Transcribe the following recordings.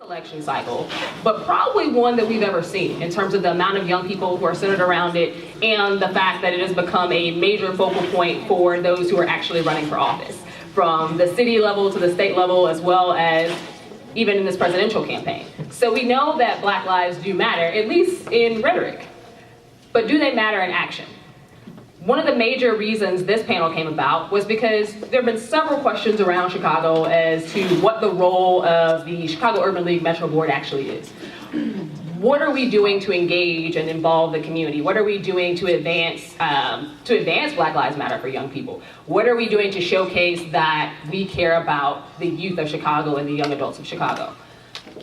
election cycle, but probably one that we've ever seen in terms of the amount of young people who are centered around it and the fact that it has become a major focal point for those who are actually running for office, from the city level to the state level, as well as even in this presidential campaign. So we know that Black lives do matter, at least in rhetoric, but do they matter in action? One of the major reasons this panel came about was because there have been several questions around Chicago as to what the role of the Chicago Urban League MetroBoard actually is. What are we doing to engage and involve the community? What are we doing to advance Black Lives Matter for young people? What are we doing to showcase that we care about the youth of Chicago and the young adults of Chicago?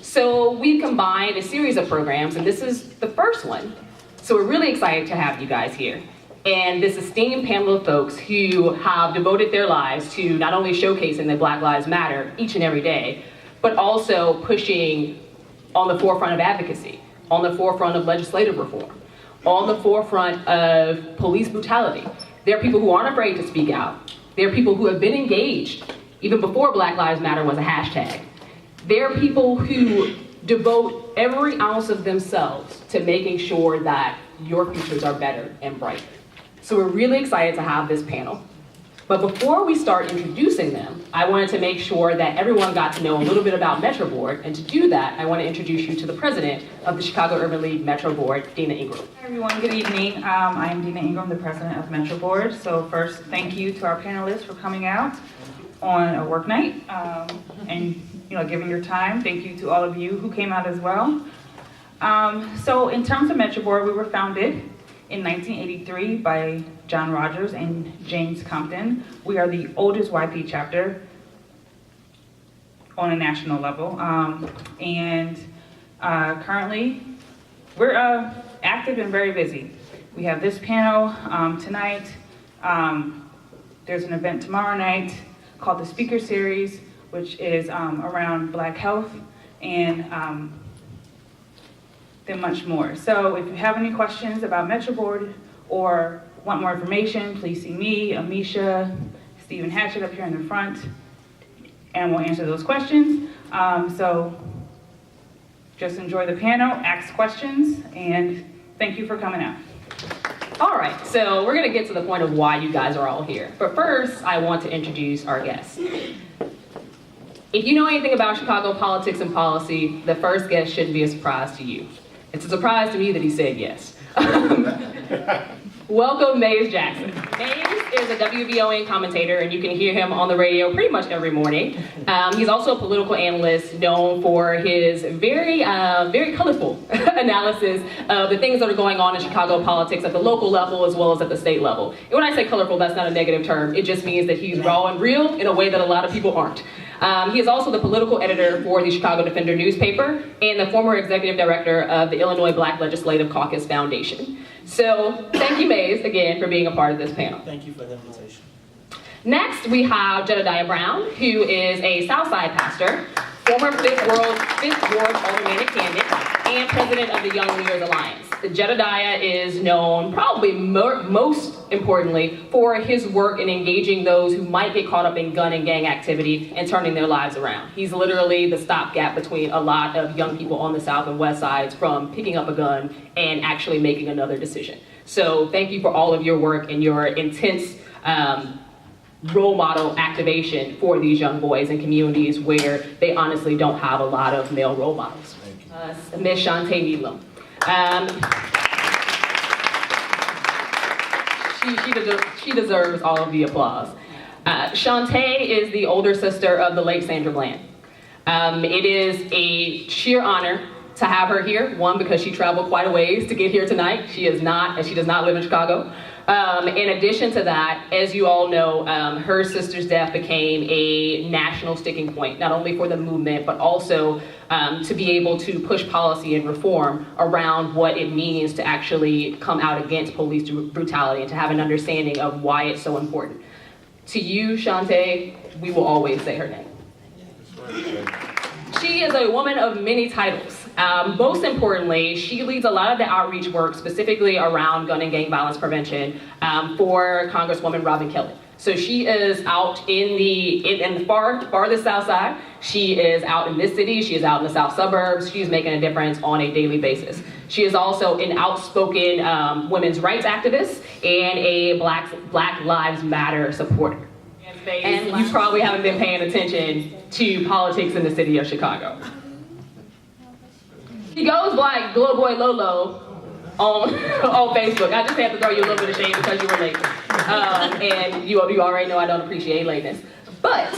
So we've combined a series of programs, and this is the first one. So we're really excited to have you guys here. And this esteemed panel of folks who have devoted their lives to not only showcasing that Black Lives Matter each and every day, but also pushing on the forefront of advocacy, on the forefront of legislative reform, on the forefront of police brutality. There are people who aren't afraid to speak out. There are people who have been engaged even before Black Lives Matter was a hashtag. There are people who devote every ounce of themselves to making sure that your futures are better and brighter. So we're really excited to have this panel. But before we start introducing them, I wanted to make sure that everyone got to know a little bit about MetroBoard. And to do that, I want to introduce you to the president of the Chicago Urban League MetroBoard, Dina Ingram. Hi everyone, good evening. I am Dina Ingram, the president of MetroBoard. So first, thank you to our panelists for coming out on a work night and giving your time. Thank you to all of you who came out as well. So in terms of MetroBoard, we were founded in 1983 by John Rogers and James Compton. We are the oldest YP chapter on a national level. Currently, we're active and very busy. We have this panel tonight. There's an event tomorrow night called the Speaker Series, which is around Black health and then much more. So if you have any questions about MetroBoard or want more information, please see me, Amisha, Stephen Hatchett up here in the front, and we'll answer those questions. So just enjoy the panel, ask questions, and thank you for coming out. All right, so we're gonna get to the point of why you guys are all here. But first, I want to introduce our guests. If you know anything about Chicago politics and policy, the first guest shouldn't be a surprise to you. It's a surprise to me that he said yes. Welcome, Mays Jackson. Mays is a WVON commentator, and you can hear him on the radio pretty much every morning. He's also a political analyst known for his very colorful analysis of the things that are going on in Chicago politics at the local level as well as at the state level. And when I say colorful, that's not a negative term. It just means that he's raw and real in a way that a lot of people aren't. He is also the political editor for the Chicago Defender newspaper and the former executive director of the Illinois Black Legislative Caucus Foundation. So thank you, Mays, again, for being a part of this panel. Thank you for the invitation. Next, we have Jedidiah Brown, who is a Southside pastor, former Fifth Ward Alderman candidate, and president of the Young Leaders Alliance. Jedidiah is known, probably most importantly, for his work in engaging those who might get caught up in gun and gang activity and turning their lives around. He's literally the stopgap between a lot of young people on the South and West sides from picking up a gun and actually making another decision. So thank you for all of your work and your intense role model activation for these young boys in communities where they honestly don't have a lot of male role models. Ms. Shante Needham. She deserves all of the applause. Shante is the older sister of the late Sandra Bland. It is a sheer honor to have her here. One, because she traveled quite a ways to get here tonight. She does not live in Chicago. In addition to that, as you all know, her sister's death became a national sticking point, not only for the movement, but also to be able to push policy and reform around what it means to actually come out against police brutality and to have an understanding of why it's so important. To you, Shante, we will always say her name. She is a woman of many titles. Most importantly, she leads a lot of the outreach work specifically around gun and gang violence prevention for Congresswoman Robin Kelly. So she is out in the farthest south side. She is out in this city. She is out in the south suburbs. She's making a difference on a daily basis. She is also an outspoken women's rights activist and a Black Lives Matter supporter. And you probably haven't been paying attention to politics in the city of Chicago. He goes by Glow Boy Lolo on Facebook. I just have to throw you a little bit of shade because you were late. And you already know I don't appreciate lateness. But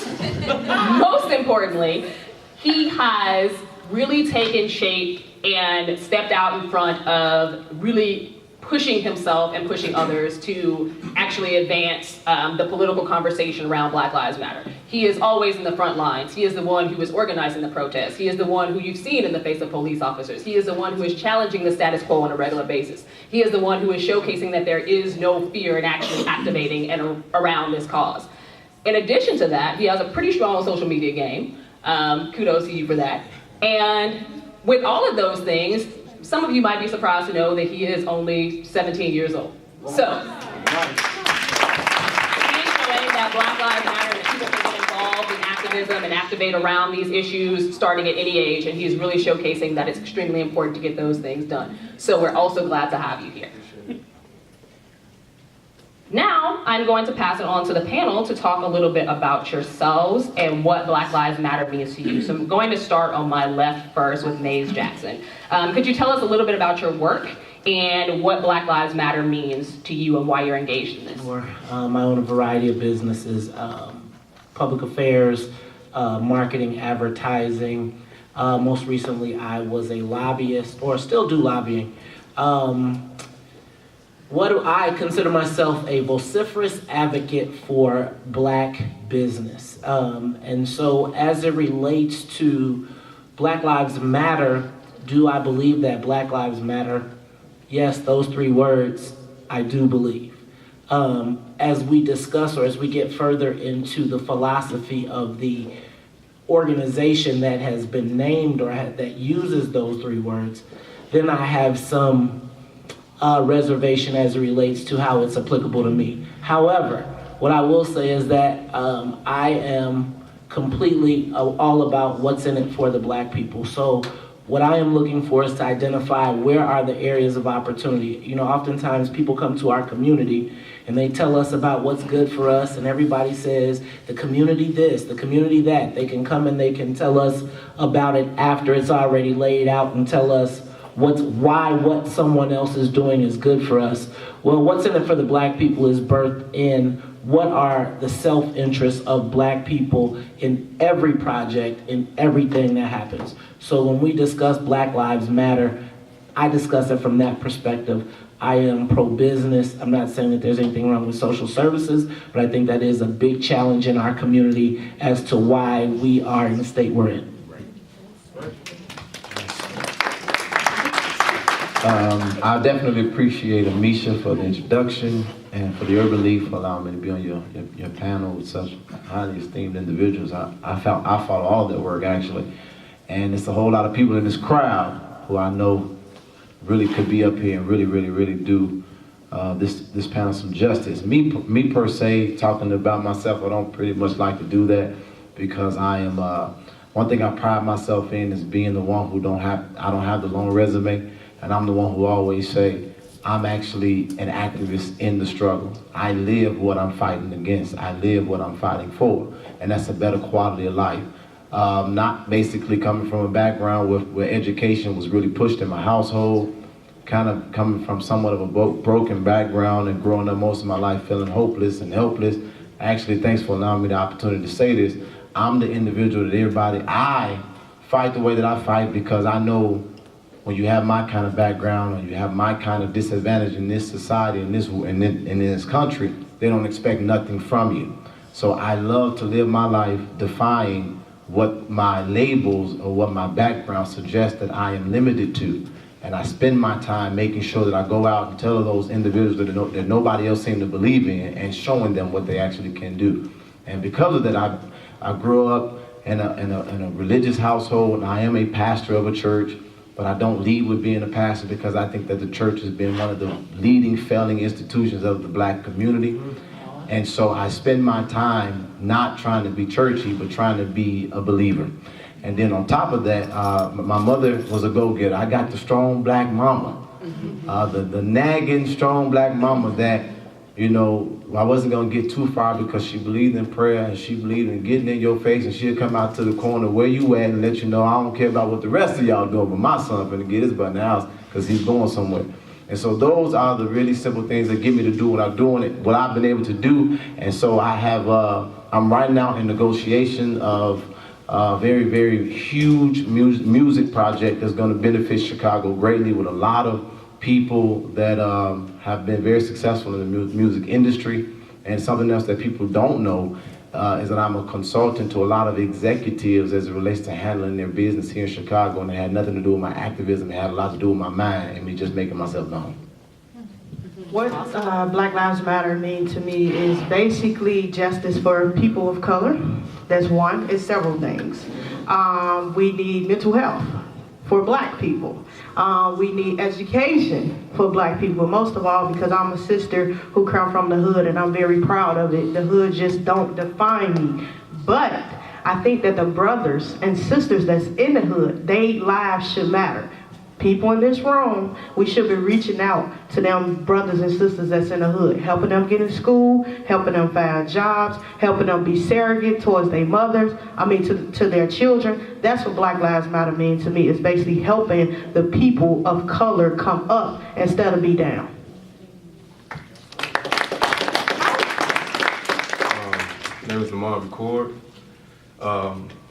most importantly, he has really taken shape and stepped out in front of really pushing himself and pushing others to actually advance the political conversation around Black Lives Matter. He is always in the front lines. He is the one who is organizing the protests. He is the one who you've seen in the face of police officers. He is the one who is challenging the status quo on a regular basis. He is the one who is showcasing that there is no fear in actually activating and around this cause. In addition to that, he has a pretty strong social media game. Kudos to you for that. And with all of those things, some of you might be surprised to know that he is only 17 years old. So, he's showing that Black Lives Matter and that people can get involved in activism and activate around these issues starting at any age, and he's really showcasing that it's extremely important to get those things done. So we're also glad to have you here. Now, I'm going to pass it on to the panel to talk a little bit about yourselves and what Black Lives Matter means to you. So I'm going to start on my left first with Maze Jackson. Could you tell us a little bit about your work and what Black Lives Matter means to you and why you're engaged in this? Sure. I own a variety of businesses, public affairs, marketing, advertising. Most recently, I was a lobbyist, or still do lobbying. What do I consider myself a vociferous advocate for Black business. And so as it relates to Black Lives Matter, do I believe that Black Lives Matter? Yes, those three words, I do believe. As we discuss or as we get further into the philosophy of the organization that has been named or that uses those three words, then I have some reservation as it relates to how it's applicable to me. However, what I will say is that I am completely all about what's in it for the Black people. So what I am looking for is to identify where are the areas of opportunity. You know, oftentimes people come to our community and they tell us about what's good for us, and everybody says the community this, the community that. They can come and they can tell us about it after it's already laid out and tell us what someone else is doing is good for us. Well, what's in it for the Black people is birthed in what are the self-interests of Black people in every project, in everything that happens. So when we discuss Black Lives Matter, I discuss it from that perspective. I am pro-business. I'm not saying that there's anything wrong with social services, but I think that is a big challenge in our community as to why we are in the state we're in. I definitely appreciate Amisha for the introduction and for the Urban League for allowing me to be on your panel with such highly esteemed individuals. I follow all their work actually, and it's a whole lot of people in this crowd who I know really could be up here and really do this panel some justice. Me per se, talking about myself, I don't pretty much like to do that because I am one thing I pride myself in is being the one who I don't have the long resume. And I'm the one who always say, I'm actually an activist in the struggle. I live what I'm fighting against. I live what I'm fighting for. And that's a better quality of life. Not basically coming from a background where education was really pushed in my household, kind of coming from somewhat of a broken background and growing up most of my life feeling hopeless and helpless. Actually, thanks for allowing me the opportunity to say this. I'm the individual that I fight the way that I fight because I know when you have my kind of background or you have my kind of disadvantage in this society, in this country, they don't expect nothing from you. So I love to live my life defying what my labels or what my background suggests that I am limited to. And I spend my time making sure that I go out and tell those individuals that nobody else seems to believe in and showing them what they actually can do. And because of that, I grew up in a religious household, and I am a pastor of a church. But I don't lead with being a pastor because I think that the church has been one of the leading failing institutions of the Black community. And so I spend my time not trying to be churchy, but trying to be a believer. And then on top of that, my mother was a go-getter. I got the strong black mama, the nagging strong black mama that, you know, I wasn't gonna get too far because she believed in prayer and she believed in getting in your face, and she'll come out to the corner where you at and let you know, I don't care about what the rest of y'all do, but my son finna get his butt in the house because he's going somewhere. And so those are the really simple things that get me to do what I'm doing, what I've been able to do. And so I have, I'm right now in negotiation of a very, very huge music project that's gonna benefit Chicago greatly with a lot of people that have been very successful in the music industry. And something else that people don't know is that I'm a consultant to a lot of executives as it relates to handling their business here in Chicago, and it had nothing to do with my activism, it had a lot to do with my mind and me just making myself known. What Black Lives Matter mean to me is basically justice for people of color. That's one. It's several things. We need mental health for black people. We need education for black people, most of all because I'm a sister who come from the hood and I'm very proud of it. The hood just don't define me. But I think that the brothers and sisters that's in the hood, their lives should matter. People in this room, we should be reaching out to them brothers and sisters that's in the hood, helping them get in school, helping them find jobs, helping them be surrogate towards their mothers, to their children. That's what Black Lives Matter means to me. It's basically helping the people of color come up instead of be down. My name is Reccord.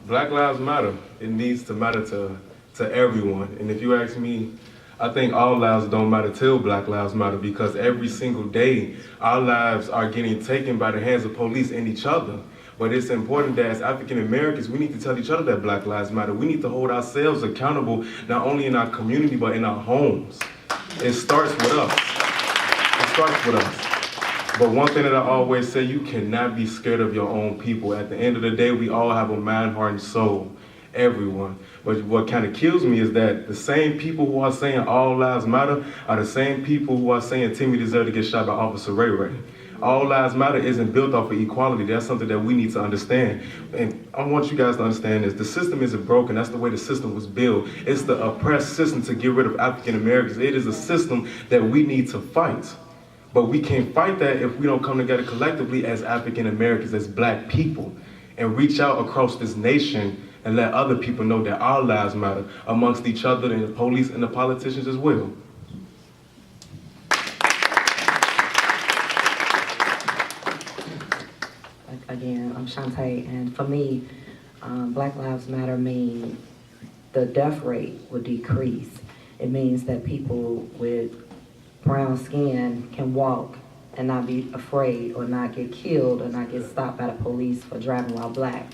Black Lives Matter. It needs to matter to everyone. And if you ask me, I think all lives don't matter till Black Lives Matter, because every single day our lives are getting taken by the hands of police and each other. But it's important that as African Americans, we need to tell each other that Black Lives Matter. We need to hold ourselves accountable, not only in our community, but in our homes. It starts with us. It starts with us. But one thing that I always say, you cannot be scared of your own people. At the end of the day, we all have a mind, heart, and soul. Everyone. But what kind of kills me is that the same people who are saying all lives matter are the same people who are saying Timmy deserved to get shot by Officer Ray Ray. All lives matter isn't built off of equality. That's something that we need to understand. And I want you guys to understand this. The system isn't broken. That's the way the system was built. It's the oppressed system to get rid of African Americans. It is a system that we need to fight. But we can't fight that if we don't come together collectively as African Americans, as black people, and reach out across this nation and let other people know that our lives matter amongst each other and the police and the politicians as well. Again, I'm Shante, and for me, Black Lives Matter means the death rate will decrease. It means that people with brown skin can walk and not be afraid or not get killed or not get stopped by the police for driving while black.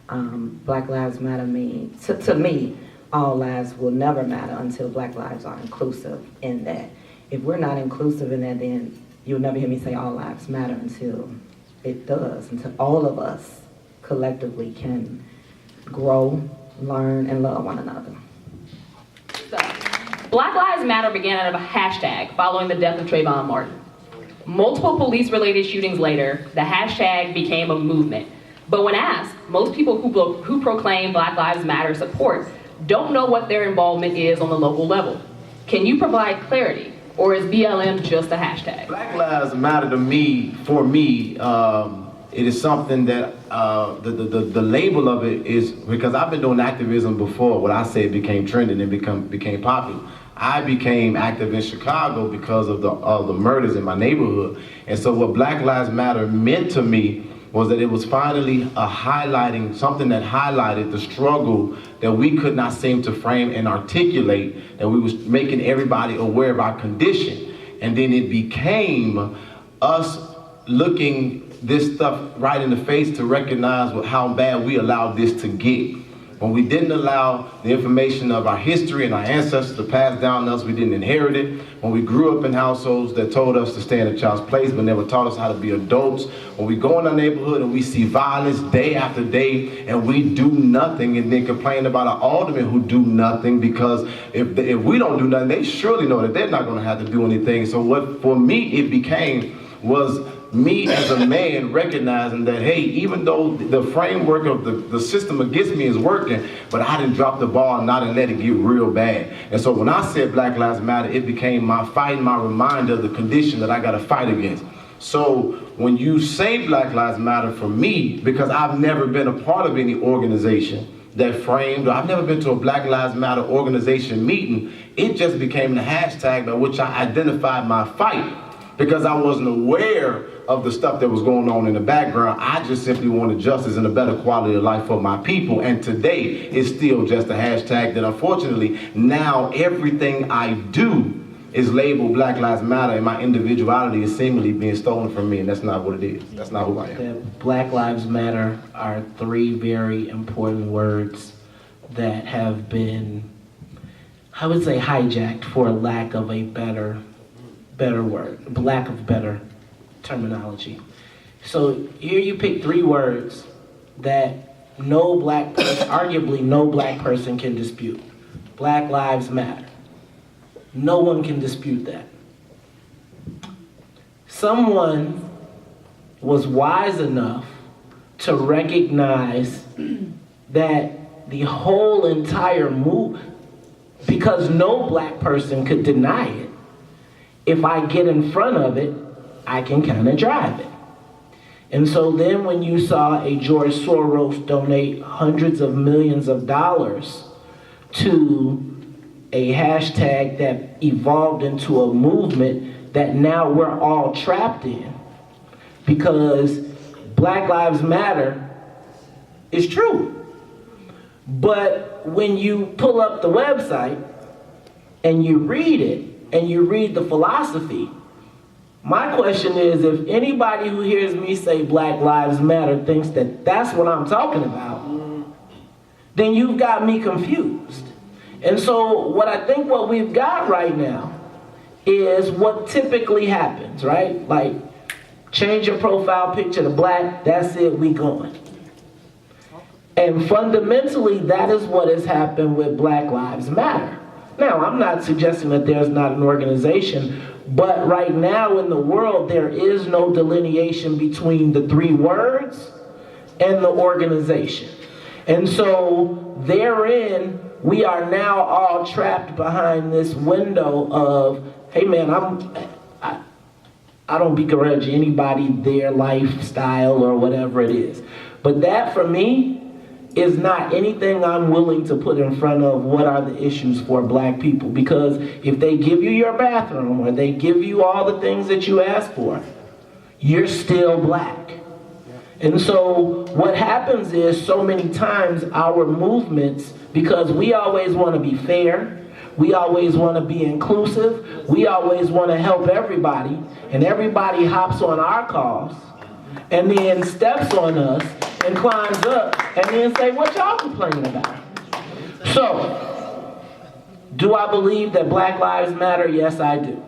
Black Lives Matter means, to me, all lives will never matter until black lives are inclusive in that. If we're not inclusive in that, then you'll never hear me say all lives matter until it does, until all of us collectively can grow, learn, and love one another. So, Black Lives Matter began out of a hashtag following the death of Trayvon Martin. Multiple police-related shootings later, the hashtag became a movement. But when asked, most people who proclaim Black Lives Matter support don't know what their involvement is on the local level. Can you provide clarity, or is BLM just a hashtag? Black Lives Matter to me, for me, it is something that the label of it is, because I've been doing activism before. What I say became trending and became popular. I became active in Chicago because of the murders in my neighborhood. And so what Black Lives Matter meant to me was that it was finally something that highlighted the struggle that we could not seem to frame and articulate, that we was making everybody aware of our condition. And then it became us looking this stuff right in the face to recognize how bad we allowed this to get. When we didn't allow the information of our history and our ancestors to pass down to us, we didn't inherit it. When we grew up in households that told us to stay in a child's place but never taught us how to be adults. When we go in our neighborhood and we see violence day after day and we do nothing, and then complain about our aldermen who do nothing, because if we don't do nothing, they surely know that they're not going to have to do anything. So what for me it became was me as a man recognizing that, hey, even though the framework of the system against me is working, but I didn't drop the ball and not let it get real bad. And so when I said Black Lives Matter, it became my fight, my reminder of the condition that I got to fight against. So when you say Black Lives Matter, for me, because I've never been a part of any organization that framed, or I've never been to a Black Lives Matter organization meeting, it just became the hashtag by which I identified my fight. Because I wasn't aware of the stuff that was going on in the background. I just simply wanted justice and a better quality of life for my people. And today, it's still just a hashtag that unfortunately, now everything I do is labeled Black Lives Matter, and my individuality is seemingly being stolen from me, and that's not what it is. That's not who I am. That Black Lives Matter are three very important words that have been, I would say, hijacked for lack of a better word, lack of better terminology. So here you pick three words that no black person, arguably no black person can dispute. Black Lives Matter. No one can dispute that. Someone was wise enough to recognize that the whole entire move, because no black person could deny it, if I get in front of it, I can kind of drive it. And so then when you saw a George Soros donate hundreds of millions of dollars to a hashtag that evolved into a movement that now we're all trapped in, because Black Lives Matter is true. But when you pull up the website and you read it, and you read the philosophy, my question is, if anybody who hears me say Black Lives Matter thinks that that's what I'm talking about, then you've got me confused. And so what we've got right now is what typically happens, right? Like, change your profile picture to black, that's it, we going. And fundamentally, that is what has happened with Black Lives Matter. Now, I'm not suggesting that there's not an organization, but right now in the world, there is no delineation between the three words and the organization. And so therein, we are now all trapped behind this window of, hey man, I don't begrudge anybody their lifestyle or whatever it is. But that for me is not anything I'm willing to put in front of what are the issues for black people. Because if they give you your bathroom or they give you all the things that you ask for, you're still black. And so what happens is so many times our movements, because we always want to be fair, we always want to be inclusive, we always want to help everybody, and everybody hops on our cause and then steps on us and climbs up and then say, what y'all complaining about? So, do I believe that Black Lives Matter? Yes, I do.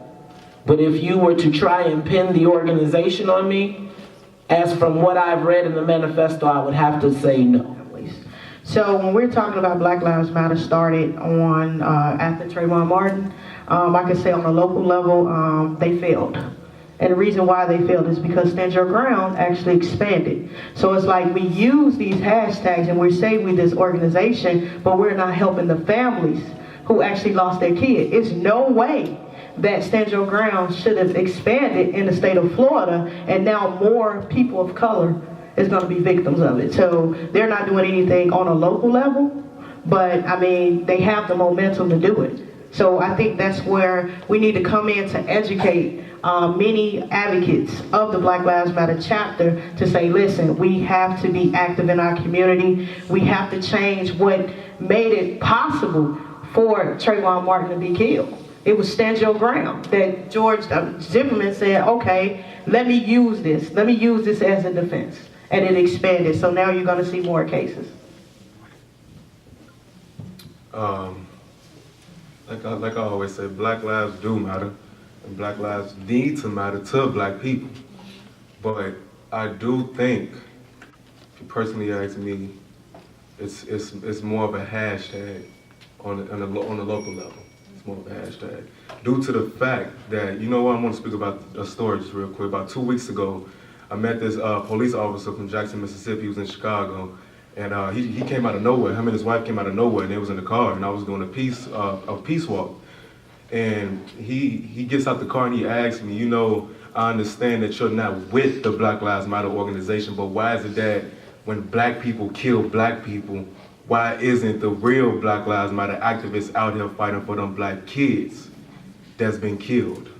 But if you were to try and pin the organization on me, as from what I've read in the manifesto, I would have to say no. So when we're talking about Black Lives Matter started on after Trayvon Martin, I could say on a local level, they failed. And the reason why they failed is because Stand Your Ground actually expanded. So it's like we use these hashtags and we're saying we're this organization, but we're not helping the families who actually lost their kid. It's no way that Stand Your Ground should have expanded in the state of Florida, and now more people of color is going to be victims of it. So they're not doing anything on a local level, but I mean, they have the momentum to do it. So I think that's where we need to come in to educate many advocates of the Black Lives Matter chapter to say, listen, we have to be active in our community. We have to change what made it possible for Trayvon Martin to be killed. It was Stand Your Ground that George Zimmerman said, okay, let me use this as a defense. And it expanded, so now you're going to see more cases. Like I always say, Black lives do matter, and Black lives need to matter to Black people. But I do think, if you personally ask me, it's more of a hashtag on the local level. It's more of a hashtag. Due to the fact that, you know what, I want to speak about a story just real quick. About 2 weeks ago, I met this police officer from Jackson, Mississippi. He was in Chicago, and he came out of nowhere. Him and his wife came out of nowhere, and they was in the car, and I was doing a peace walk. And he gets out the car and he asks me, you know, I understand that you're not with the Black Lives Matter organization, but why is it that when black people kill black people, why isn't the real Black Lives Matter activists out here fighting for them black kids that's been killed?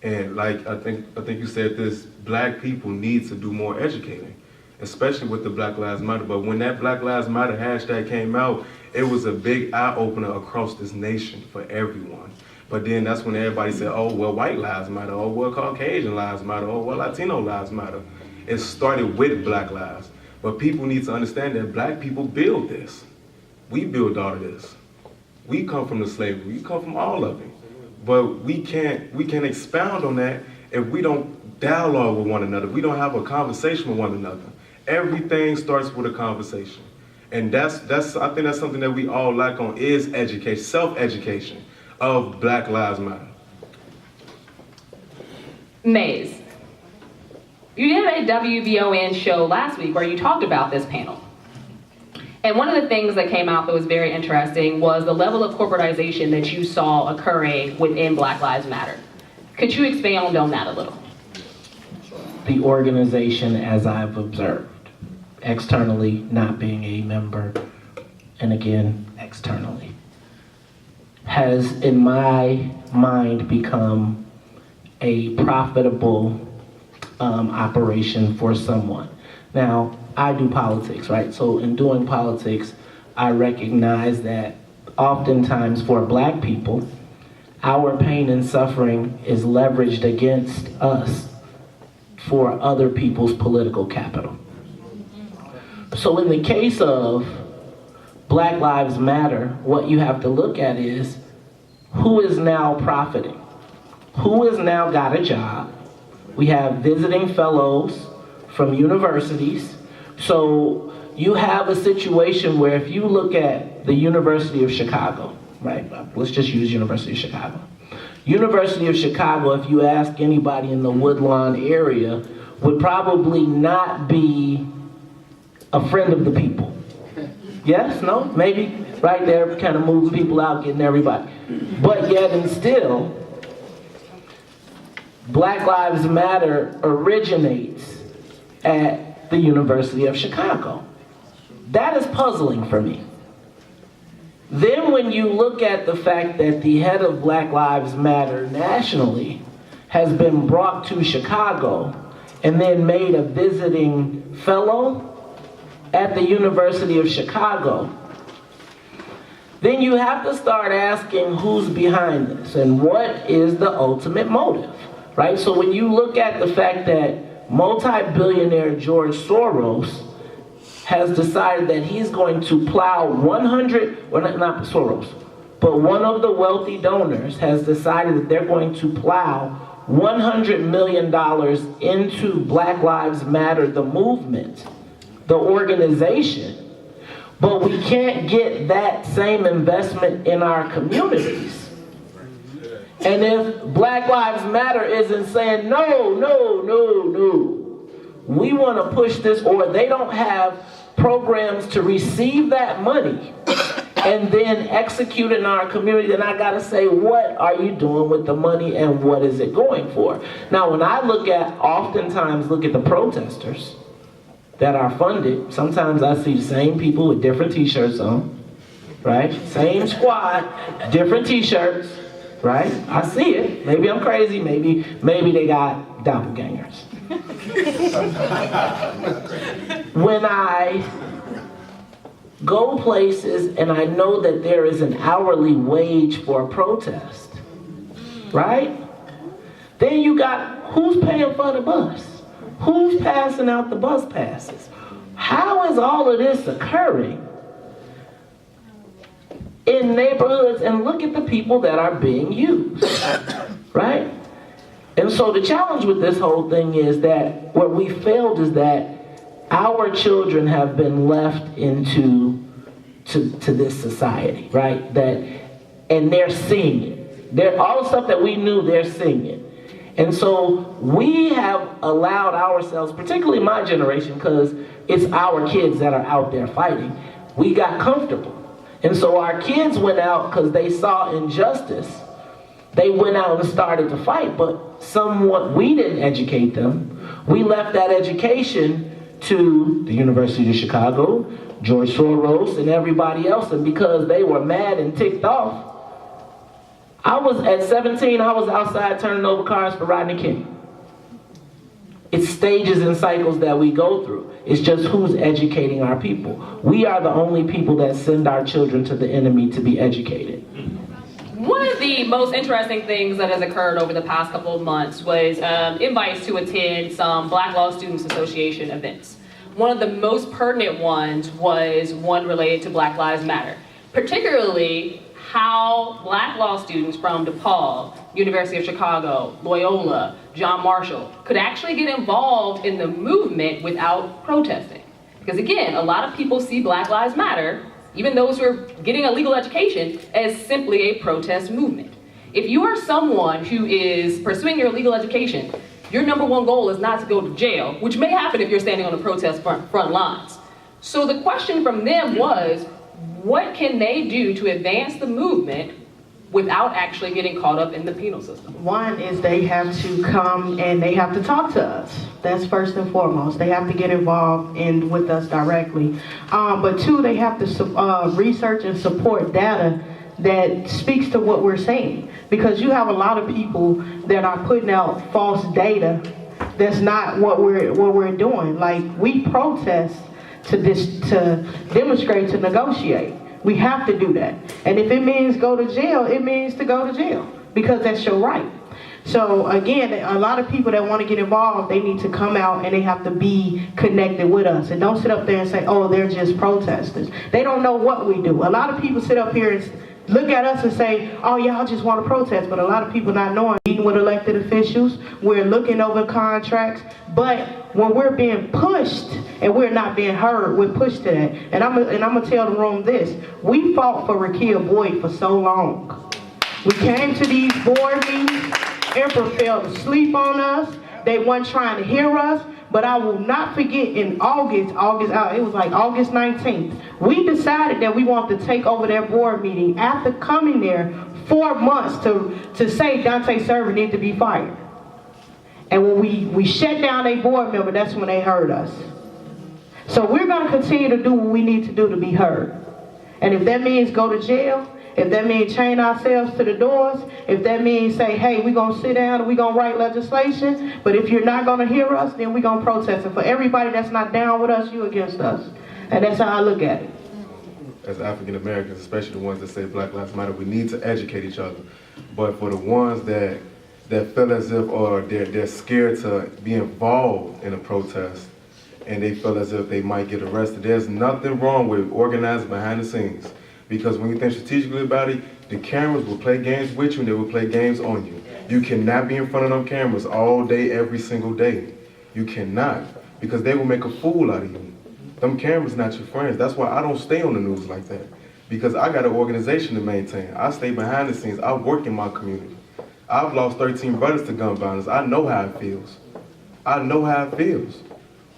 And like, I think you said this, black people need to do more educating, especially with the Black Lives Matter. But when that Black Lives Matter hashtag came out, it was a big eye-opener across this nation for everyone. But then that's when everybody said, oh, well, white lives matter, oh, well, Caucasian lives matter, oh, well, Latino lives matter. It started with black lives. But people need to understand that black people build this. We build all of this. We come from the slavery, we come from all of it. But we can't expound on that if we don't dialogue with one another, we don't have a conversation with one another. Everything starts with a conversation. And I think that's something that we all lack on, is education, self-education of Black Lives Matter. Maze, you did a WVON show last week where you talked about this panel. And one of the things that came out that was very interesting was the level of corporatization that you saw occurring within Black Lives Matter. Could you expand on that a little? The organization, as I've observed, externally, not being a member, and again, externally, has, in my mind, become a profitable operation for someone. Now, I do politics, right? So in doing politics, I recognize that oftentimes for black people, our pain and suffering is leveraged against us for other people's political capital. So in the case of Black Lives Matter, what you have to look at is who is now profiting? Who has now got a job? We have visiting fellows from universities. So you have a situation where if you look at the University of Chicago, right? Let's just use University of Chicago. University of Chicago, if you ask anybody in the Woodlawn area, would probably not be a friend of the people. Yes? No? Maybe? Right there, kind of moving people out, getting everybody. But yet and still, Black Lives Matter originates at the University of Chicago. That is puzzling for me. Then when you look at the fact that the head of Black Lives Matter nationally has been brought to Chicago and then made a visiting fellow at the University of Chicago, then you have to start asking who's behind this and what is the ultimate motive, right? So when you look at the fact that multi-billionaire George Soros has decided that he's going to plow not Soros, but one of the wealthy donors has decided that they're going to plow $100 million into Black Lives Matter, the movement, the organization, but we can't get that same investment in our communities. And if Black Lives Matter isn't saying, no, we want to push this, or they don't have programs to receive that money and then execute it in our community, then I gotta say, what are you doing with the money and what is it going for? Now, when I oftentimes look at the protesters that are funded, sometimes I see the same people with different t-shirts on, right? Same squad, different t-shirts, right? I see it. Maybe I'm crazy, maybe they got doppelgangers. When I go places and I know that there is an hourly wage for a protest, right? Then you got, who's paying for the bus? Who's passing out the bus passes? How is all of this occurring in neighborhoods? And look at the people that are being used, right? And so the challenge with this whole thing is that what we failed is that our children have been left into this society, right? And they're seeing it. All the stuff that we knew, they're seeing it. And so we have allowed ourselves, particularly my generation, because it's our kids that are out there fighting, we got comfortable. And so our kids went out because they saw injustice. They went out and started to fight, but somewhat we didn't educate them. We left that education to the University of Chicago, George Soros, and everybody else, and because they were mad and ticked off, at 17, I was outside turning over cars for Rodney King. It's stages and cycles that we go through. It's just who's educating our people. We are the only people that send our children to the enemy to be educated. One of the most interesting things that has occurred over the past couple of months was invites to attend some Black Law Students Association events. One of the most pertinent ones was one related to Black Lives Matter, particularly how Black law students from DePaul, University of Chicago, Loyola, John Marshall could actually get involved in the movement without protesting. Because again, a lot of people see Black Lives Matter, even those who are getting a legal education, as simply a protest movement. If you are someone who is pursuing your legal education, your number one goal is not to go to jail, which may happen if you're standing on the protest front lines. So the question from them was, what can they do to advance the movement without actually getting caught up in the penal system? One is they have to come and they have to talk to us. That's first and foremost. They have to get involved with us directly. But two, they have to research and support data that speaks to what we're saying. Because you have a lot of people that are putting out false data that's not what we're doing. Like, we protest to demonstrate, to negotiate. We have to do that. And if it means go to jail, it means to go to jail, because that's your right. So again, a lot of people that want to get involved, they need to come out and they have to be connected with us. And don't sit up there and say, oh, they're just protesters. They don't know what we do. A lot of people sit up here and look at us and say, oh, y'all just want to protest. But a lot of people not knowing, meeting with elected officials, we're looking over contracts. But when we're being pushed and we're not being heard, we're pushed to that. And I'm gonna tell the room this: we fought for Rakia Boyd for so long. We came to these board meetings. Emperor fell asleep on us. They weren't trying to hear us. But I will not forget, in August, it was like August 19th, we decided that we wanted to take over that board meeting after coming there 4 months to say Dante Server needed to be fired. And when we shut down a board member, that's when they heard us. So we're going to continue to do what we need to do to be heard. And if that means go to jail, if that means chain ourselves to the doors, if that means say, hey, we're going to sit down and we're going to write legislation, but if you're not going to hear us, then we're going to protest. And for everybody that's not down with us, you against us. And that's how I look at it. As African Americans, especially the ones that say Black Lives Matter, we need to educate each other. But for the ones that feel as if, or they're scared to be involved in a protest, and they feel as if they might get arrested, there's nothing wrong with organizing behind the scenes. Because when you think strategically about it, the cameras will play games with you and they will play games on you. You cannot be in front of them cameras all day, every single day. You cannot, because they will make a fool out of you. Them cameras not your friends. That's why I don't stay on the news like that. Because I got an organization to maintain. I stay behind the scenes. I work in my community. I've lost 13 brothers to gun violence. I know how it feels. I know how it feels.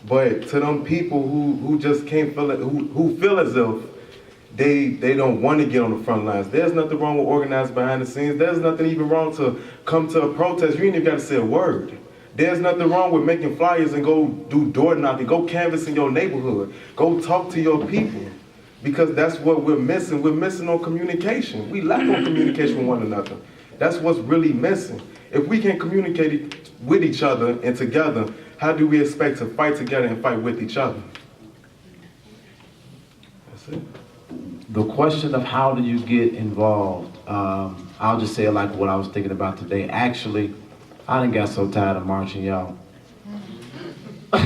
But to them people who just can't feel it, who feel as if they don't want to get on the front lines. There's nothing wrong with organizing behind the scenes. There's nothing even wrong to come to a protest. You ain't even got to say a word. There's nothing wrong with making flyers and go do door knocking, go canvass in your neighborhood, go talk to your people. Because that's what we're missing. We're missing on communication. We lack on communication with one another. That's what's really missing. If we can't communicate with each other and together, how do we expect to fight together and fight with each other? That's it. The question of how do you get involved, I'll just say it like what I was thinking about today. Actually, I done got so tired of marching, y'all. I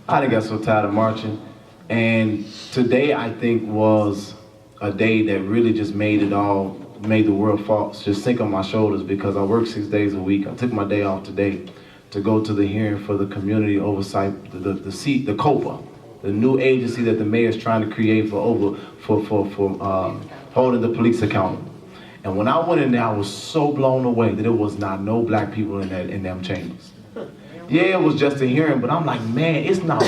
done got so tired of marching. And today, I think, was a day that really just made the world fall, just sink on my shoulders, because I work 6 days a week. I took my day off today to go to the hearing for the community oversight, the COPA, the new agency that the mayor is trying to create for holding the police accountable. And when I went in there, I was so blown away that it was not no black people in them chambers. Yeah, it was just a hearing, but I'm like, man, it's not